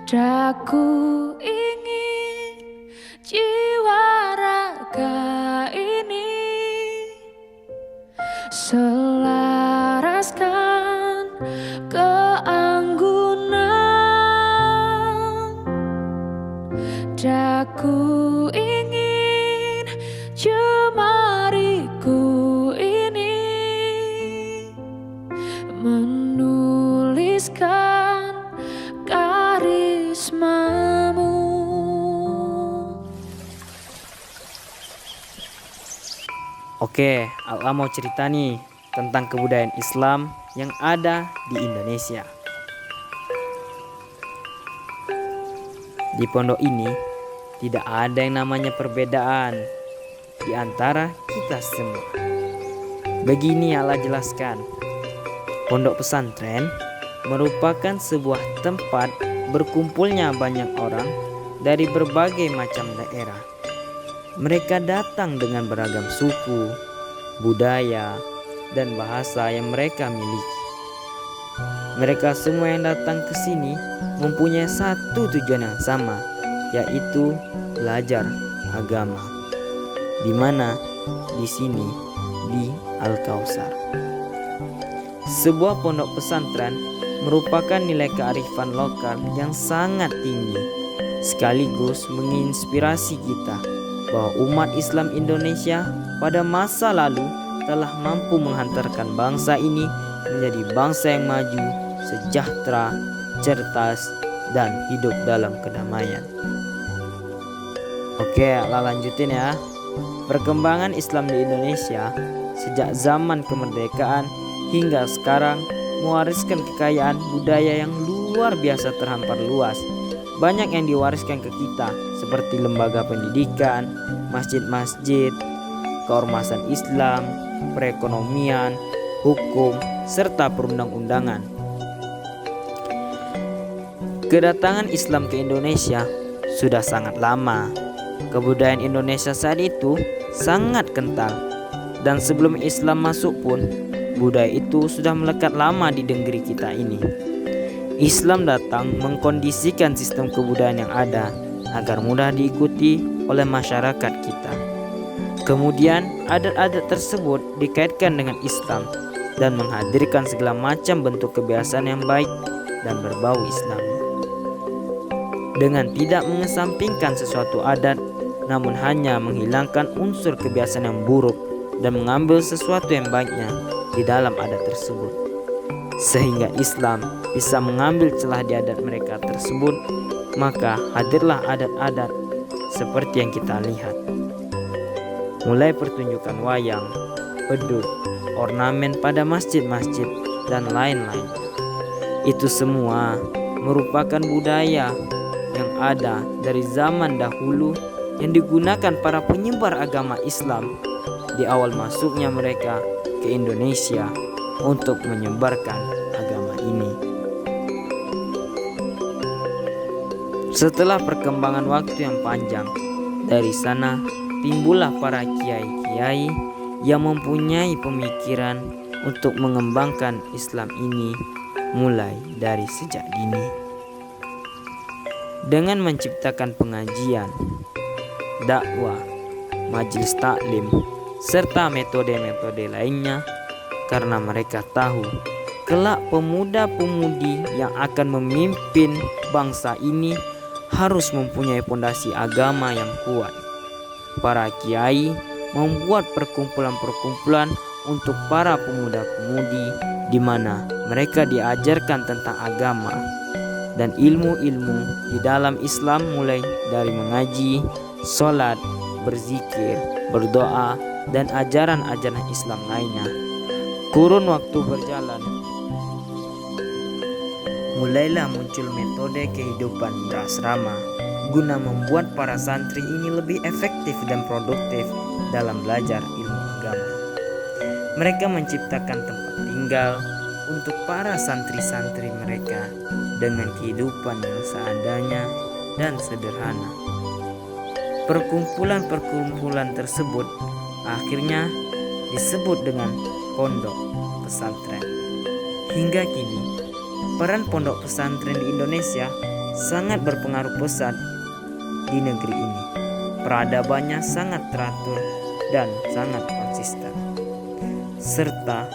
Daku ingin jiwa raga ini selaraskan keanggunan. Daku ingin jemariku ini menuliskan karismamu. Oke, Allah mau cerita nih tentang kebudayaan Islam yang ada di Indonesia. Di pondok ini tidak ada yang namanya perbedaan di antara kita semua. Begini Allah jelaskan, pondok pesantren merupakan sebuah tempat berkumpulnya banyak orang dari berbagai macam daerah. Mereka datang dengan beragam suku, budaya, dan bahasa yang mereka miliki. Mereka semua yang datang ke sini mempunyai satu tujuan yang sama, yaitu belajar agama. Di mana? Di sini, di Al-Kautsar. Sebuah pondok pesantren merupakan nilai kearifan lokal yang sangat tinggi, sekaligus menginspirasi kita bahwa umat Islam Indonesia pada masa lalu telah mampu menghantarkan bangsa ini menjadi bangsa yang maju, sejahtera, cerdas, dan hidup dalam kedamaian. Oke, Allah lanjutin ya. Perkembangan Islam di Indonesia sejak zaman kemerdekaan hingga sekarang mewariskan kekayaan budaya yang luar biasa terhampar luas. Banyak yang diwariskan ke kita, seperti lembaga pendidikan, masjid-masjid, keormasan Islam, perekonomian, hukum, serta perundang-undangan. Kedatangan Islam ke Indonesia sudah sangat lama. Kebudayaan Indonesia saat itu sangat kental, dan sebelum Islam masuk pun budaya itu sudah melekat lama di negeri kita ini. Islam datang mengkondisikan sistem kebudayaan yang ada agar mudah diikuti oleh masyarakat kita. Kemudian adat-adat tersebut dikaitkan dengan Islam dan menghadirkan segala macam bentuk kebiasaan yang baik dan berbau Islam. Dengan tidak mengesampingkan sesuatu adat, namun hanya menghilangkan unsur kebiasaan yang buruk dan mengambil sesuatu yang baiknya di dalam adat tersebut, sehingga Islam bisa mengambil celah di adat mereka tersebut. Maka hadirlah adat-adat seperti yang kita lihat, mulai pertunjukan wayang, beduk, ornamen pada masjid-masjid, dan lain-lain. Itu semua merupakan budaya yang ada dari zaman dahulu yang digunakan para penyebar agama Islam di awal masuknya mereka ke Indonesia untuk menyebarkan agama ini. Setelah perkembangan waktu yang panjang, dari sana timbullah para kiai-kiai yang mempunyai pemikiran untuk mengembangkan Islam ini mulai dari sejak dini. dengan menciptakan pengajian, dakwah, majelis taklim, serta metode-metode lainnya karena mereka tahu kelak pemuda-pemudi yang akan memimpin bangsa ini harus mempunyai pondasi agama yang kuat. Para kiai membuat perkumpulan-perkumpulan untuk para pemuda-pemudi di mana mereka diajarkan tentang agama dan ilmu-ilmu di dalam Islam, mulai dari mengaji, sholat, berzikir, berdoa, dan ajaran-ajaran Islam lainnya. Kurun waktu berjalan, mulailah muncul metode kehidupan berasrama guna membuat para santri ini lebih efektif dan produktif dalam belajar ilmu agama. Mereka menciptakan tempat tinggal untuk para santri-santri mereka dengan kehidupan yang seadanya dan sederhana. Perkumpulan-perkumpulan tersebut akhirnya disebut dengan pondok pesantren. Hingga kini, peran pondok pesantren di Indonesia sangat berpengaruh besar di negeri ini. Peradabannya sangat teratur dan sangat konsisten. Serta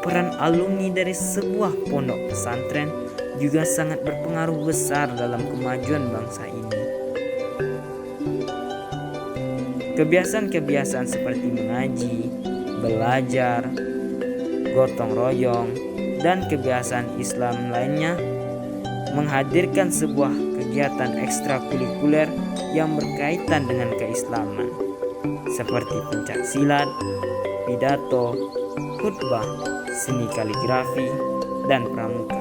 peran alumni dari sebuah pondok pesantren juga sangat berpengaruh besar dalam kemajuan bangsa ini. Kebiasaan-kebiasaan seperti mengaji, belajar, gotong royong, dan kebiasaan Islam lainnya menghadirkan sebuah kegiatan ekstrakurikuler yang berkaitan dengan keislaman, seperti pencak silat, pidato, khutbah, seni kaligrafi, dan pramuka.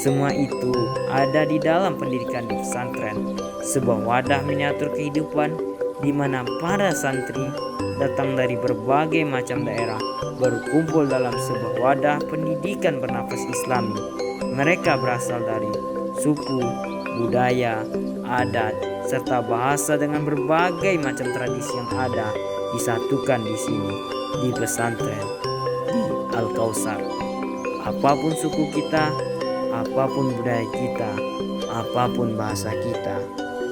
Semua itu ada di dalam pendidikan di pesantren, sebuah wadah miniatur kehidupan di mana para santri datang dari berbagai macam daerah berkumpul dalam sebuah wadah pendidikan bernafas Islami. Mereka berasal dari suku, budaya, adat, serta bahasa dengan berbagai macam tradisi yang ada disatukan di sini, di pesantren, di Al-Kautsar. Apapun suku kita, apapun budaya kita, apapun bahasa kita,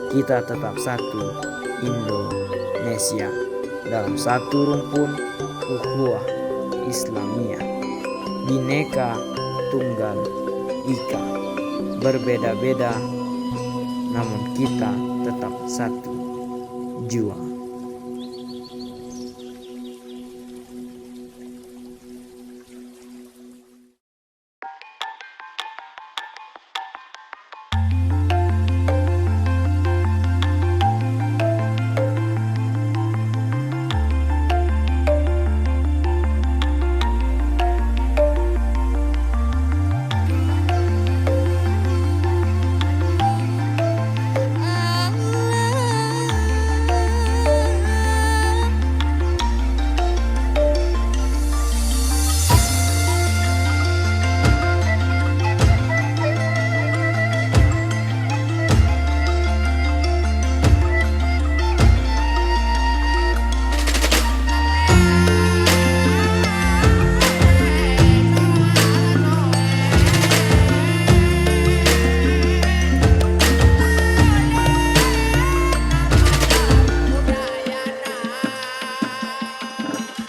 kita tetap satu, Indonesia, dalam satu rumpun ukhuwah Islamiyah. Bhinneka Tunggal Ika, berbeda-beda namun kita tetap satu jua.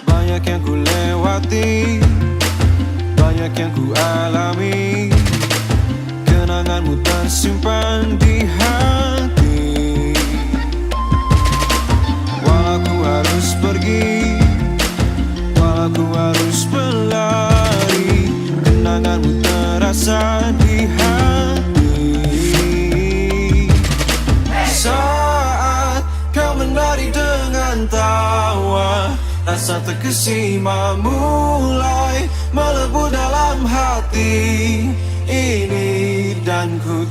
Banyak yang ku lewati, banyak yang ku alami. Kenanganmu tersimpan di hati. Walau ku harus pergi, walau ku harus berlari, kenanganmu terasa di hati. Saat kau menari dengan tawa, rasa terkesima mulai melebur dalam hati ini, dan ku